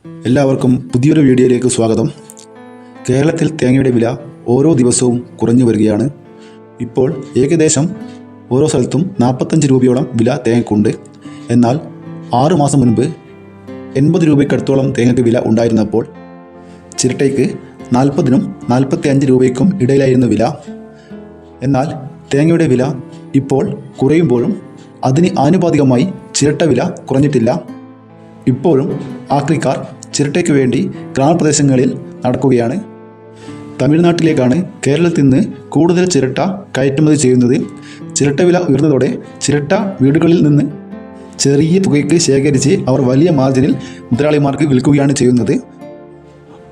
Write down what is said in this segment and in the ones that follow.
എല്ലാവർക്കും പുതിയൊരു വീഡിയോയിലേക്ക് സ്വാഗതം. കേരളത്തിൽ തേങ്ങയുടെ വില ഓരോ ദിവസവും കുറഞ്ഞു വരികയാണ്. ഇപ്പോൾ ഏകദേശം ഓരോ സ്ഥലത്തും 45 രൂപയോളം വില തേങ്ങയ്ക്കുണ്ട്. എന്നാൽ 6 മാസം മുൻപ് 80 രൂപയ്ക്കടുത്തോളം തേങ്ങയ്ക്ക് വില ഉണ്ടായിരുന്നപ്പോൾ ചിരട്ടയ്ക്ക് 40നും 45 രൂപയ്ക്കും ഇടയിലായിരുന്നു വില. എന്നാൽ തേങ്ങയുടെ വില ഇപ്പോൾ കുറയുമ്പോഴും അതിന് ആനുപാതികമായി ചിരട്ട വില കുറഞ്ഞിട്ടില്ല. ഇപ്പോഴും ആക്രിക്കാർ ചിരട്ടയ്ക്ക് വേണ്ടി ഗ്രാമപ്രദേശങ്ങളിൽ നടക്കുകയാണ്. തമിഴ്നാട്ടിലേക്കാണ് കേരളത്തിൽ നിന്ന് കൂടുതൽ ചിരട്ട കയറ്റുമതി ചെയ്യുന്നത്. ചിരട്ട വില ഉയർന്നതോടെ ചിരട്ട വീടുകളിൽ നിന്ന് ചെറിയ തുകയ്ക്ക് ശേഖരിച്ച് അവർ വലിയ മാർജിനിൽ മുതലാളിമാർക്ക് വിൽക്കുകയാണ് ചെയ്യുന്നത്.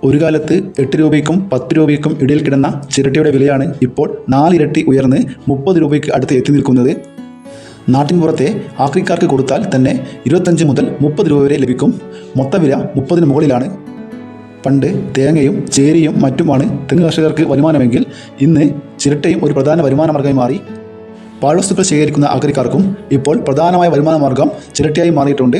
ഒരു കാലത്ത് 8 രൂപയ്ക്കും 10 രൂപയ്ക്കും ഇടയിൽ കിടന്ന ചിരട്ടയുടെ വിലയാണ് ഇപ്പോൾ 4 ഇരട്ടി ഉയർന്ന് 30 രൂപയ്ക്ക് അടുത്ത് എത്തി നിൽക്കുന്നത്. നാട്ടിൻപുറത്തെ ആക്രിക്കാർക്ക് കൊടുത്താൽ തന്നെ 25 മുതൽ 30 രൂപ വരെ ലഭിക്കും. മൊത്തവില 30-ന് മുകളിലാണ്. പണ്ട് തേങ്ങയും ചേരിയും മറ്റുമാണ് തെങ്ങ് കർഷകർക്ക് വരുമാനമെങ്കിൽ ഇന്ന് ചിരട്ടയും ഒരു പ്രധാന വരുമാന മാർഗമായി മാറി. പാഴ്വസ്തുക്കൾ ശേഖരിക്കുന്ന ആക്രിക്കാർക്കും ഇപ്പോൾ പ്രധാനമായ വരുമാന മാർഗം ചിരട്ടയായി മാറിയിട്ടുണ്ട്.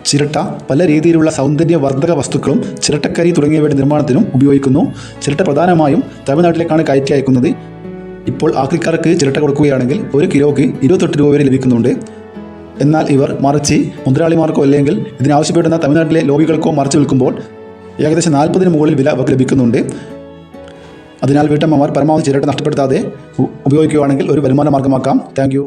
ചിരട്ട പല രീതിയിലുള്ള സൗന്ദര്യവർദ്ധക വസ്തുക്കളും ചിരട്ടക്കരി തുടങ്ങിയവയുടെ നിർമ്മാണത്തിനും ഉപയോഗിക്കുന്നു. ചിരട്ട പ്രധാനമായും തമിഴ്നാട്ടിലേക്കാണ് കയറ്റി അയക്കുന്നത്. ഇപ്പോൾ ആക്രിക്കാർക്ക് ചിരട്ട കൊടുക്കുകയാണെങ്കിൽ 1 കിലോയ്ക്ക് 28 രൂപ വരെ ലഭിക്കുന്നുണ്ട്. എന്നാൽ ഇവർ മറിച്ച് മുതലാളിമാർക്കോ അല്ലെങ്കിൽ ഇതിനാവശ്യപ്പെടുന്ന തമിഴ്നാട്ടിലെ ലോബികൾക്കോ മറിച്ച് വിൽക്കുമ്പോൾ ഏകദേശം 40-ന് മുകളിൽ വില അവർക്ക് ലഭിക്കുന്നുണ്ട്. അതിനാൽ വീട്ടമ്മമാർ പരമാവധി ചിരട്ട നഷ്ടപ്പെടുത്താതെ ഉപയോഗിക്കുകയാണെങ്കിൽ ഒരു വരുമാന മാർഗമാക്കാം. താങ്ക്